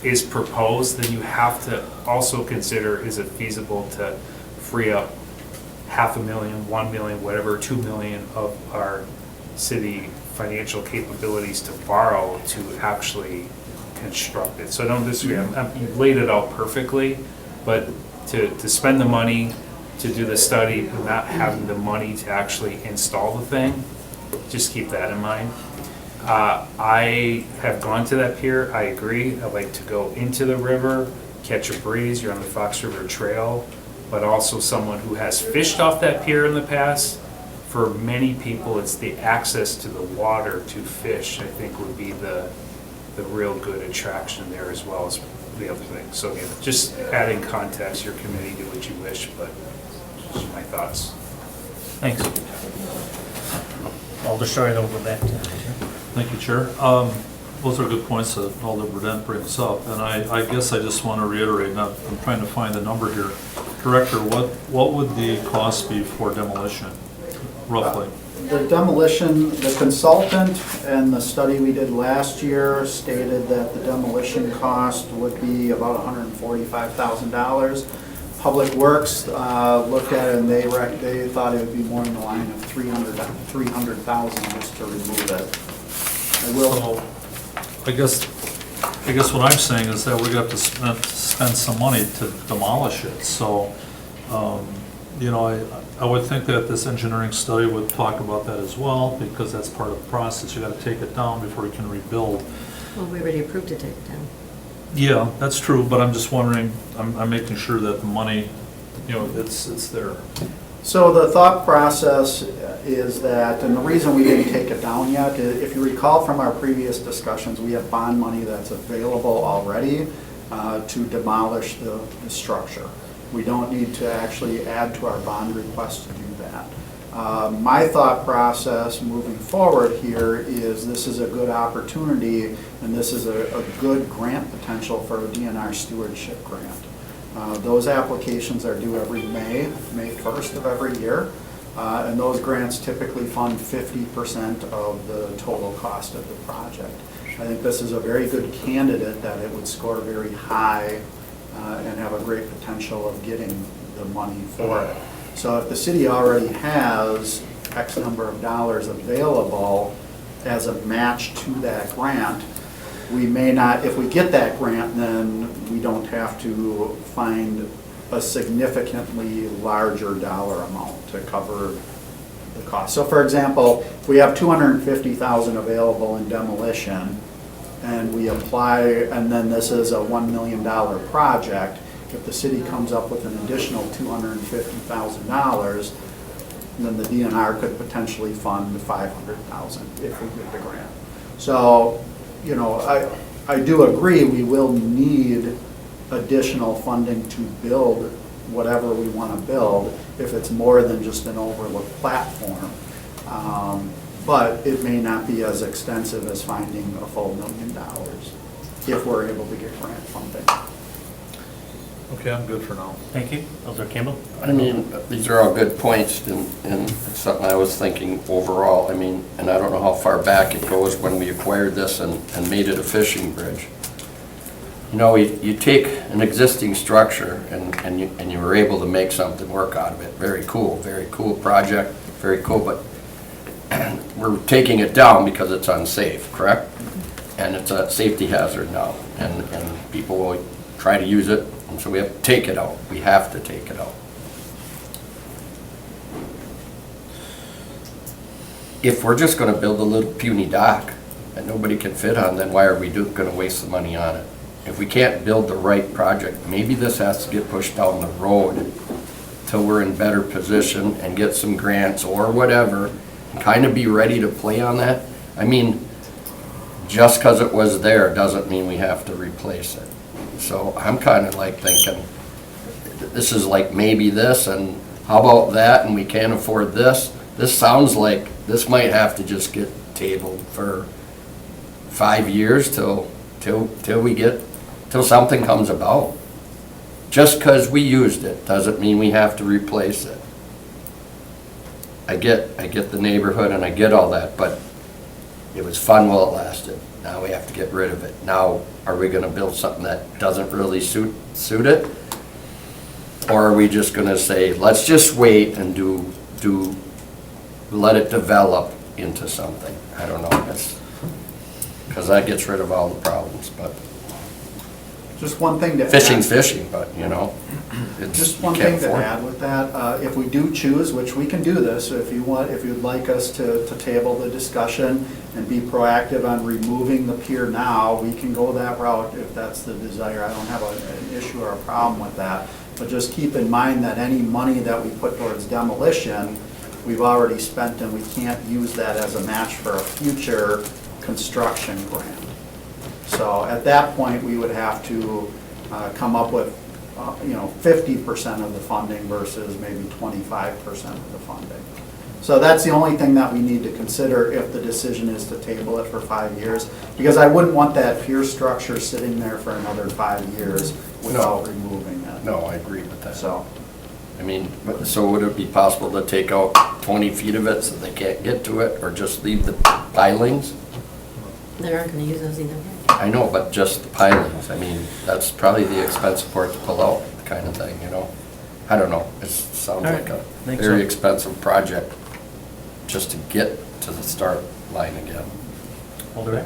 is proposed, then you have to also consider, is it feasible to free up $500,000, $1 million, whatever, $2 million of our city financial capabilities to borrow to actually construct it. So don't disagree, you've laid it out perfectly, but to spend the money to do the study and not having the money to actually install the thing, just keep that in mind. I have gone to that pier, I agree, I like to go into the river, catch a breeze, you're on the Fox River Trail, but also someone who has fished off that pier in the past. For many people, it's the access to the water to fish, I think, would be the the real good attraction there as well as the other things. So again, just adding context, your committee do what you wish, but just my thoughts. Thanks. Alder Steuer, then we'll go back to. Thank you, Chair. Those are good points that Alder Burden brings up, and I guess I just want to reiterate, I'm trying to find the number here. Director, what would the cost be for demolition, roughly? The demolition, the consultant and the study we did last year stated that the demolition cost would be about $145,000. Public Works looked at it and they thought it would be more in the line of $300,000 just to remove it. So, I guess what I'm saying is that we're gonna have to spend some money to demolish it, so, you know, I would think that this engineering study would talk about that as well, because that's part of the process, you gotta take it down before you can rebuild. Well, we already approved to take it down. Yeah, that's true, but I'm just wondering, I'm making sure that the money, you know, it's there. So the thought process is that, and the reason we didn't take it down yet, if you recall from our previous discussions, we have bond money that's available already to demolish the structure. We don't need to actually add to our bond request to do that. My thought process moving forward here is this is a good opportunity and this is a good grant potential for a DNR stewardship grant. Those applications are due every May 1st of every year, and those grants typically fund 50% of the total cost of the project. I think this is a very good candidate that it would score very high and have a great potential of getting the money for it. So if the city already has X number of dollars available as a match to that grant, we may not, if we get that grant, then we don't have to find a significantly larger dollar amount to cover the cost. So for example, if we have $250,000 available in demolition and we apply, and then this is a $1 million project, if the city comes up with an additional $250,000, then the DNR could potentially fund $500,000 if we get the grant. So, you know, I do agree we will need additional funding to build whatever we want to build if it's more than just an overlook platform. But it may not be as extensive as finding a full $1 million if we're able to get grant funding. Okay, I'm good for now. Thank you. Alder Campbell? I mean, these are all good points, and it's something I was thinking overall. I mean, and I don't know how far back it goes when we acquired this and made it a fishing bridge. You know, you take an existing structure and you were able to make something work out of it. Very cool project, very cool, but we're taking it down because it's unsafe, correct? And it's a safety hazard now, and people will try to use it. And so we have to take it out. We have to take it out. If we're just going to build a little puny dock that nobody can fit on, then why are we going to waste the money on it? If we can't build the right project, maybe this has to get pushed down the road till we're in better position and get some grants or whatever, and kind of be ready to play on that. I mean, just because it was there doesn't mean we have to replace it. So I'm kind of like thinking, this is like maybe this, and how about that, and we can't afford this. This sounds like this might have to just get tabled for 5 years till something comes about. Just because we used it doesn't mean we have to replace it. I get the neighborhood and I get all that, but it was fun while it lasted. Now we have to get rid of it. Now, are we going to build something that doesn't really suit it? Or are we just going to say, let's just wait and let it develop into something? I don't know. Because that gets rid of all the problems. But Just one thing to add. fishing's fishing, but you know. Just one thing to add with that, if we do choose, which we can do this, if you'd like us to table the discussion and be proactive on removing the pier now, we can go that route if that's the desire. I don't have an issue or a problem with that. But just keep in mind that any money that we put towards demolition, we've already spent, and we can't use that as a match for a future construction grant. So at that point, we would have to come up with, 50% of the funding versus maybe 25% of the funding. So that's the only thing that we need to consider if the decision is to table it for 5 years, because I wouldn't want that pier structure sitting there for another 5 years without removing it. No, I agree with that. So, I mean, so would it be possible to take out 20 feet of it so they can't get to it, or just leave the pilings? They aren't gonna use those either. I know, but just the pilings, I mean, that's probably the expensive part to pull out, kind of thing, you know? I don't know, it sounds All right, like a think very so. expensive project just to get to the start line again. Alderman?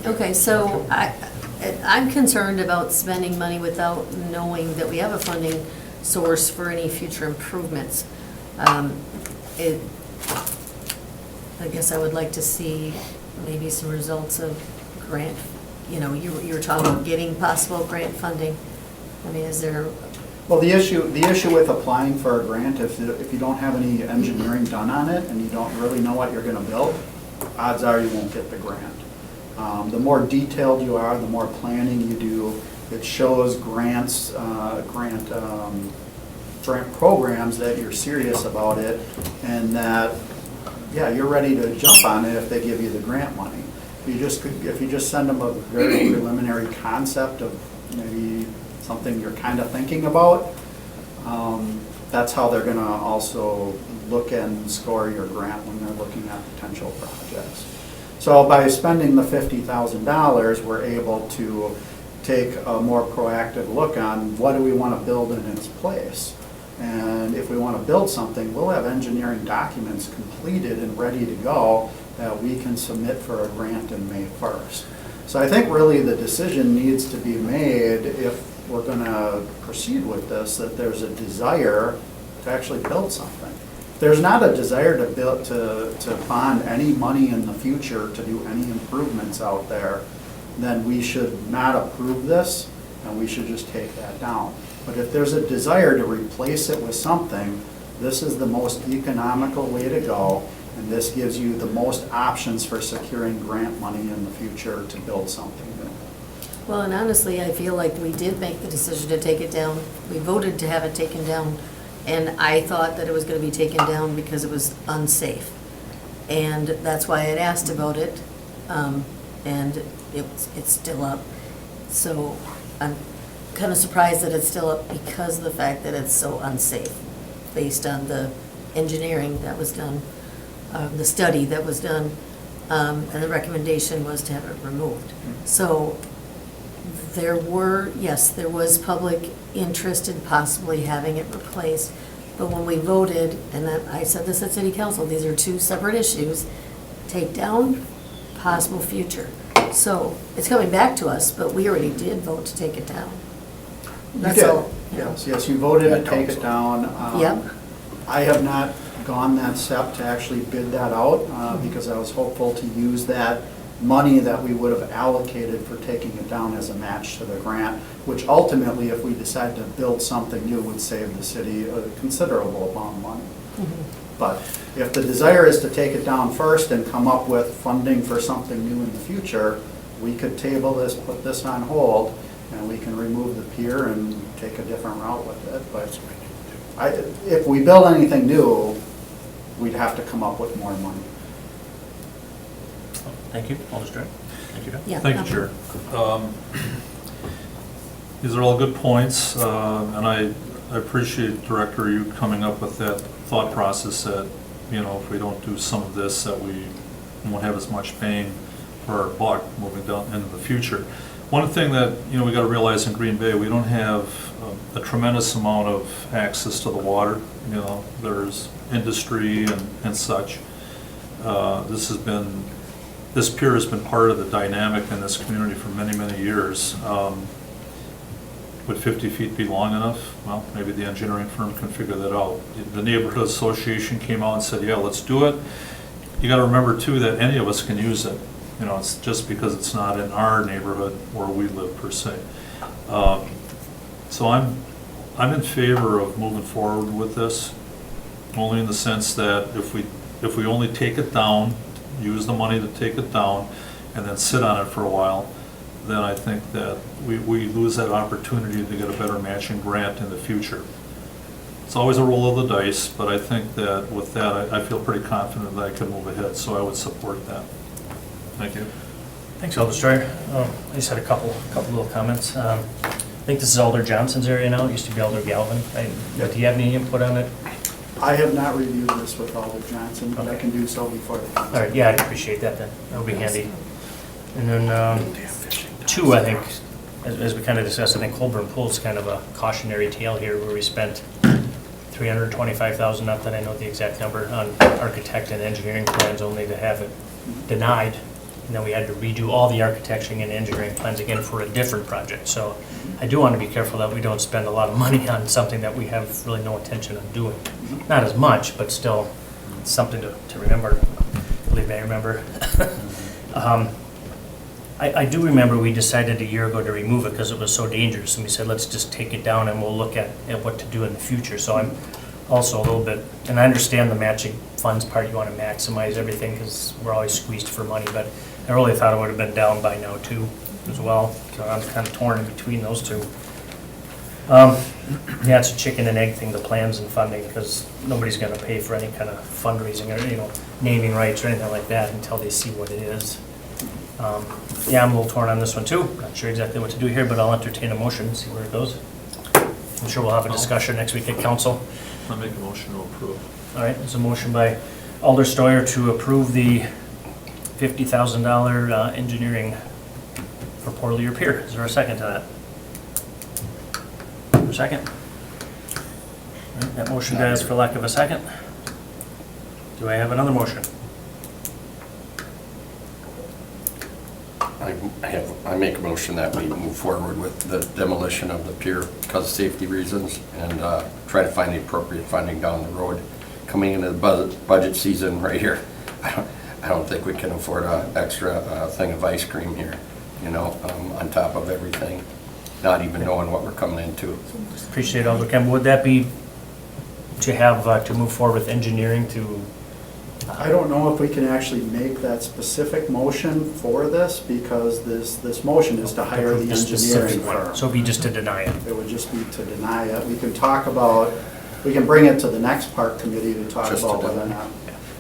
Okay, so I'm concerned about spending money without knowing that we have a funding source for any future improvements. I guess I would like to see maybe some results of grant, you were talking about getting possible grant funding. I mean, is there, well, the issue with applying for a grant, if you don't have any engineering done on it and you don't really know what you're gonna build, odds are you won't get the grant. The more detailed you are, the more planning you do, it shows grant programs that you're serious about it, and that, yeah, you're ready to jump on it if they give you the grant money. If you just send them a very preliminary concept of maybe something you're kind of thinking about, that's how they're gonna also look and score your grant when they're looking at potential projects. So by spending the $50,000, we're able to take a more proactive look on what do we want to build in its place. And if we want to build something, we'll have engineering documents completed and ready to go that we can submit for a grant in May 1st. So I think really the decision needs to be made, if we're going to proceed with this, that there's a desire to actually build something. If there's not a desire to build, to bond any money in the future to do any improvements out there, then we should not approve this, and we should just take that down. But if there's a desire to replace it with something, this is the most economical way to go, and this gives you the most options for securing grant money in the future to build something new. well, and honestly, I feel like we did make the decision to take it down. We voted to have it taken down, and I thought that it was gonna be taken down because it was unsafe. And that's why I had asked about it, and it's still up. So I'm kind of surprised that it's still up because of the fact that it's so unsafe, based on the engineering that was done, the study that was done, and the recommendation was to have it removed. So there was public interest in possibly having it replaced, but when we voted, and I said this at city council, these are two separate issues, take down, possible future. So it's coming back to us, but we already did vote to take it down. That's You did. all. Yes, you voted to At take it council. down. Yep. I have not gone that step to actually bid that out, because I was hopeful to use that money that we would have allocated for taking it down as a match to the grant, which ultimately, if we decide to build something new, would save the city a considerable amount of money. But if the desire is to take it down first and come up with funding for something new in the future, we could table this, put this on hold, and we can remove the pier and take a different route with it. But if we build anything new, we'd have to come up with more money. Thank you, Alder Stern. Thank you, Doug. Yeah. Thank you, Chair. These are all good points, and I appreciate, Director, you coming up with that thought process that, if we don't do some of this, that we won't have as much bang for our buck moving down into the future. One thing that, we got to realize in Green Bay, we don't have a tremendous amount of access to the water. There's industry and such. This pier has been part of the dynamic in this community for many, many years. Would 50 feet be long enough? Well, maybe the engineering firm can figure that out. The neighborhood association came out and said, yeah, let's do it. You got to remember too that any of us can use it. It's just because it's not in our neighborhood where we live per se. So I'm in favor of moving forward with this, only in the sense that if we only take it down, use the money to take it down, and then sit on it for a while, then I think that we lose that opportunity to get a better matching grant in the future. It's always a roll of the dice, but I think that with that, I feel pretty confident that I can move ahead, so I would support that. Thank you. Thanks, Alder Steuer. I just had a couple little comments. I think this is Alder Johnson's area now, it used to be Alder Galvin. Do you have any input on it? I have not reviewed this with Alder Johnson, but I Okay. can do so before the council. All right, yeah, I'd appreciate that then, that'll be handy. And then, two, I think, as we kind of discussed, I think Colburn Pool's kind of a cautionary tale here, where we spent $325,000, not that I know the exact number, on architect and engineering plans, only to have it denied. And then we had to redo all the architecturing and engineering plans again for a different project. So I do want to be careful that we don't spend a lot of money on something that we have really no intention of doing. Not as much, but still something to remember. Believe me, I remember. I do remember we decided a year ago to remove it because it was so dangerous, and we said, let's just take it down and we'll look at what to do in the future. So I'm also a little bit, and I understand the matching funds part, you want to maximize everything because we're always squeezed for money, but I really thought it would have been down by now too, as well. So I'm kind of torn in between those two. Yeah, it's a chicken and egg thing, the plans and funding, because nobody's going to pay for any kind of fundraising or, naming rights or anything like that until they see what it is. Yeah, I'm a little torn on this one too. Not sure exactly what to do here, but I'll entertain a motion and see where it goes. I'm sure we'll have a discussion next week at council. I'll make a motion to approve. All right, there's a motion by Alder Steuer to approve the $50,000 engineering for Portlier Pier. Is there a second to that? Is there a second? All right, that motion dies for lack of a second. Do I have another motion? I make a motion that we move forward with the demolition of the pier because of safety reasons and try to find the appropriate funding down the road. Coming into the budget season right here, I don't think we can afford an extra thing of ice cream here, on top of everything, not even knowing what we're coming into. Appreciate it, Alder Kemp. Would that be to have, to move forward with engineering to, I don't know if we can actually make that specific motion for this, because this motion is to hire the This specific engineering one? firm. So it'd be just to deny it? It would just be to deny it. We can talk about, we can bring it to the next park committee to talk Just to about whether or deny. not.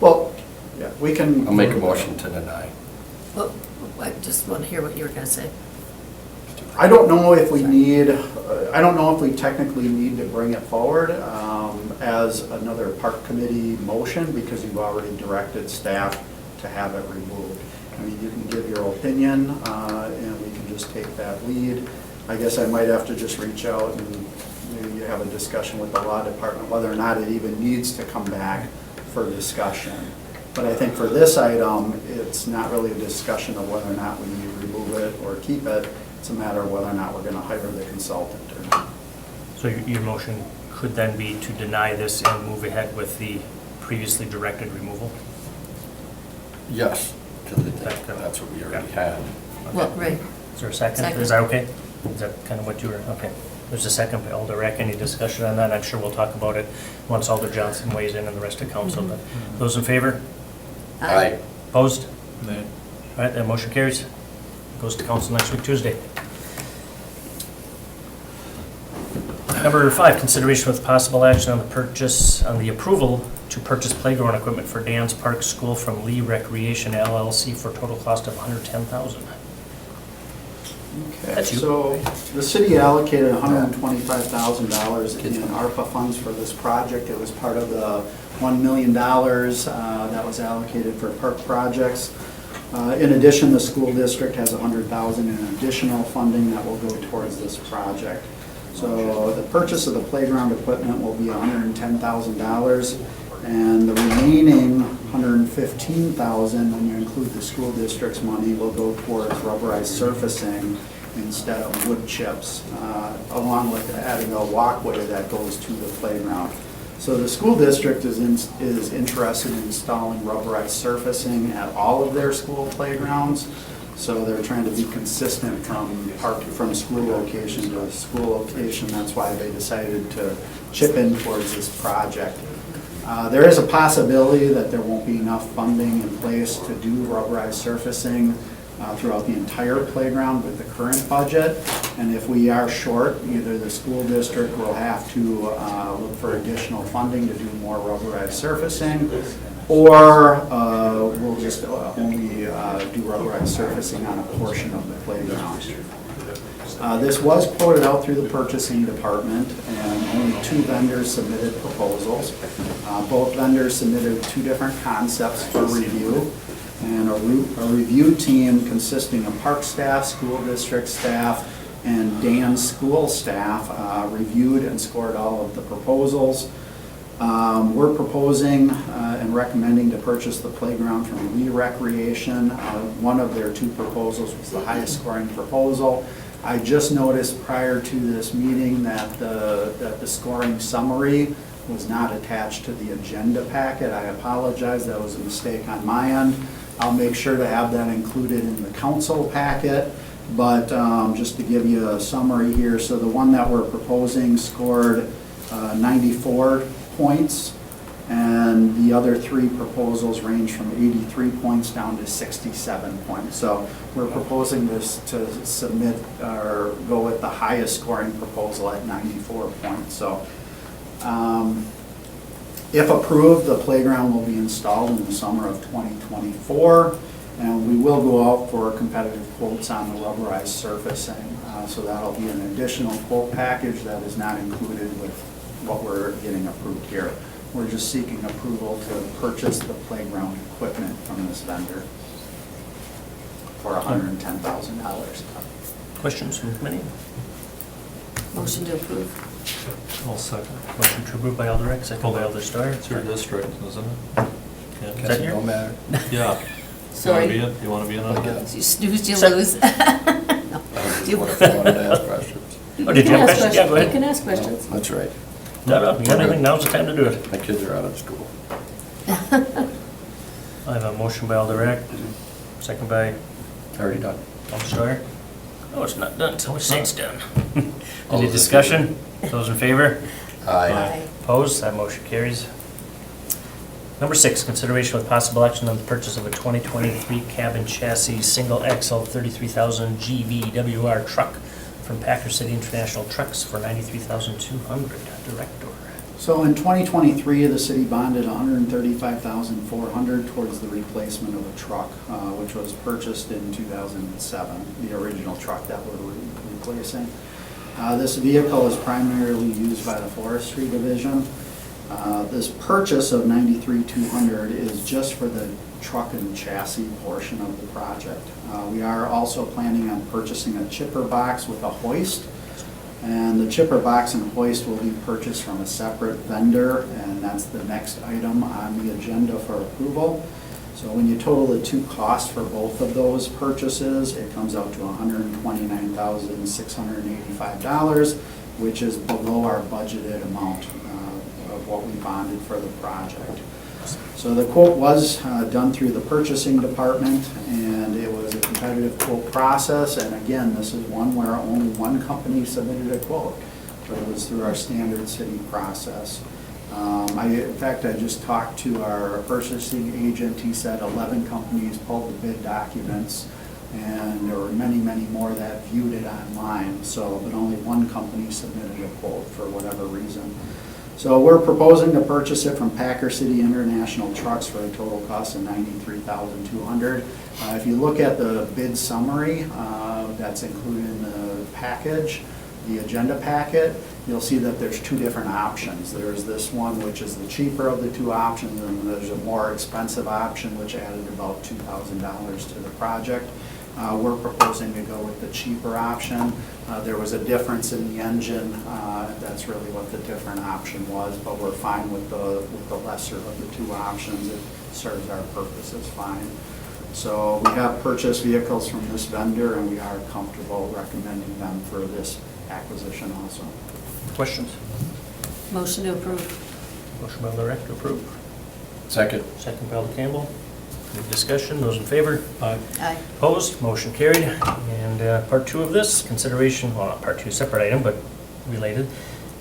Well, yeah, we can. I'll make a motion to deny. Well, I just want to hear what you were going to say. I don't know if we need, I don't know if we technically need to bring it forward as another park committee motion, because you've already directed staff to have it removed. I mean, you can give your opinion, and we can just take that lead. I guess I might have to just reach out and maybe have a discussion with the law department, whether or not it even needs to come back for discussion. But I think for this item, it's not really a discussion of whether or not we need to remove it or keep it. It's a matter of whether or not we're going to hire the consultant or not. So your motion could then be to deny this and move ahead with the previously directed removal? Yes, because I think that's what we already had. Well, right. Is there a second? Second. Is that okay? Is that kind of what you were, okay. There's a second by Alder Reck. Any discussion on that? I'm sure we'll talk about it once Alder Johnson weighs in and the rest of council. But those in favor? Aye. Opposed? Nay. All right, that motion carries. Goes to council next week, Tuesday. Number 5, consideration with possible action on the approval to purchase playground equipment for Dan's Park School from Lee Recreation LLC for a total cost of $110,000. Okay, That's you. so the city allocated $125,000 in ARPA funds for this project. It was part of the $1 million that was allocated for park projects. In addition, the school district has $100,000 in additional funding that will go towards this project. So the purchase of the playground equipment will be $110,000, and the remaining $115,000, when you include the school district's money, will go towards rubberized surfacing instead of wood chips, along with adding a walkway that goes to the playground. So the school district is interested in installing rubberized surfacing at all of their school playgrounds. So they're trying to be consistent from school location to school location. That's why they decided to chip in towards this project. There is a possibility that there won't be enough funding in place to do rubberized surfacing. throughout the entire playground with the current budget. And if we are short, either the school district will have to look for additional funding to do more rubberized surfacing, or we'll just only do rubberized surfacing on a portion of the playground. This was quoted out through the purchasing department, and only 2 vendors submitted proposals. Both vendors submitted 2 different concepts for review, and a review team consisting of park staff, school district staff, and Dan's school staff reviewed and scored all of the proposals. We're proposing and recommending to purchase the playground from Lee Recreation. One of their 2 proposals was the highest scoring proposal. I just noticed prior to this meeting that the scoring summary was not attached to the agenda packet. I apologize, that was a mistake on my end. I'll make sure to have that included in the council packet, but just to give you a summary here, so the one that we're proposing scored 94 points, and the other 3 proposals range from 83 points down to 67 points. So we're proposing this to submit or go with the highest scoring proposal at 94 points. So if approved, the playground will be installed in the summer of 2024, and we will go out for competitive quotes on the rubberized surfacing. So that'll be an additional quote package that is not included with what we're getting approved here. We're just seeking approval to purchase the playground equipment from this vendor for $110,000. Questions from the committee? Motion to approve. I'll second. Motion to approve by Aldrich, second by Alder Steuer. It's your district, isn't it? Yeah. Is that It your- don't matter. Yeah. Sorry. You want to be in on it? You snooze, you Sec- lose. I just wanted to ask questions. Oh, did you have ask questions? Yeah, go You ahead. can ask questions. That's right. No, you got anything, now's the time to do it. My kids are out of school. I have a motion by Aldrich, second by Already done. Alder Steuer. Oh, it's not done, so it's it's done. All Any those in discussion? Those in favor? Aye. Opposed? That motion carries. Number 6, consideration with possible action on the purchase of a 2023 cabin chassis single axle 33,000 GVWR truck from Packer City International Trucks for $93,200. Director. So in 2023, the city bonded $135,400 towards the replacement of a truck, which was purchased in 2007, the original truck that we're replacing. This vehicle is primarily used by the forestry division. This purchase of $93,200 is just for the truck and chassis portion of the project. We are also planning on purchasing a chipper box with a hoist, and the chipper box and hoist will be purchased from a separate vendor, and that's the next item on the agenda for approval. So when you total the 2 costs for both of those purchases, it comes out to $129,685, which is below our budgeted amount of what we bonded for the project. So the quote was done through the purchasing department, and it was a competitive quote process. And again, this is one where only one company submitted a quote, but it was through our standard city process. In fact, I just talked to our purchasing agent. He said 11 companies pulled the bid documents, and there were many, many more that viewed it online. So, but only one company submitted a quote for whatever reason. So we're proposing to purchase it from Packer City International Trucks for a total cost of $93,200. If you look at the bid summary that's included in the package, the agenda packet, you'll see that there's 2 different options. There's this one, which is the cheaper of the 2 options, and there's a more expensive option, which added about $2,000 to the project. We're proposing to go with the cheaper option. There was a difference in the engine. That's really what the different option was, but we're fine with the lesser of the 2 options. It serves our purposes fine. So we have purchased vehicles from this vendor, and we are comfortable recommending them for this acquisition also. Questions? Motion to approve. Motion by Aldrich to approve. Second. Second by Alder Campbell. Any discussion? Those in favor? Aye. Aye. Opposed? Motion carried. And part 2 of this, consideration, well, not part 2, separate item, but related.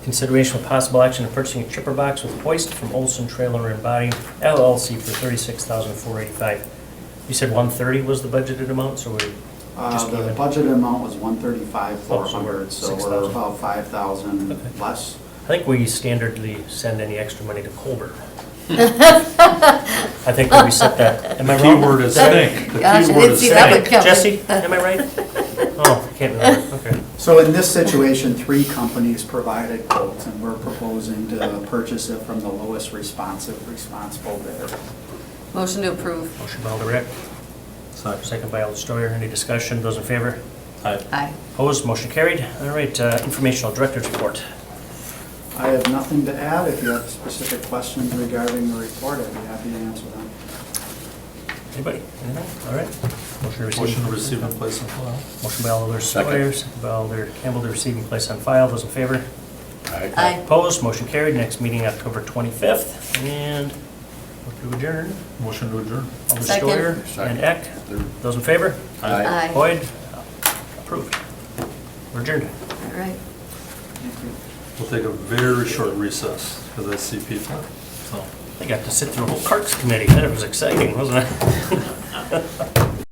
Consideration with possible action of purchasing a chipper box with hoist from Olson Trailer and Body LLC for $36,485. You said 130 was the budgeted amount, so we just The even? budget amount was 135,400, Oh, so so we're 6,000. about 5,000 Okay. less. I think we standardly send any extra money to Colbert. I think that we set that, am I The wrong? keyword is think. The Gosh, I keyword didn't is see that think. one coming. Jesse, am I right? Oh, I can't remember, okay. So in this situation, 3 companies provided quotes, and we're proposing to purchase it from the lowest responsible bidder. Motion to approve. Motion by Alder Rick, Second. second by Alder Steuer. Any discussion? Those in favor? Aye. Aye. Opposed? Motion carried. All right, informational director's report. I have nothing to add. If you have specific questions regarding the report, I'd be happy to answer them. Anybody? Anything? All right. Motion to receive. Motion to receive and place on file. Motion by Alder Second. Steuer, second by Alder Campbell to receive and place on file. Those in favor? Aye. Opposed? Motion carried. Next meeting, October 25th. And move to adjourn. Motion to adjourn. Alder Second. Steuer Second. and Eck. Those in favor? Aye. Aye. Boyd? Approved. We're adjourned. All right. Thank you. We'll take a very short recess, because I see people, so. I got to sit through a whole Parks Committee. That was exciting, wasn't it?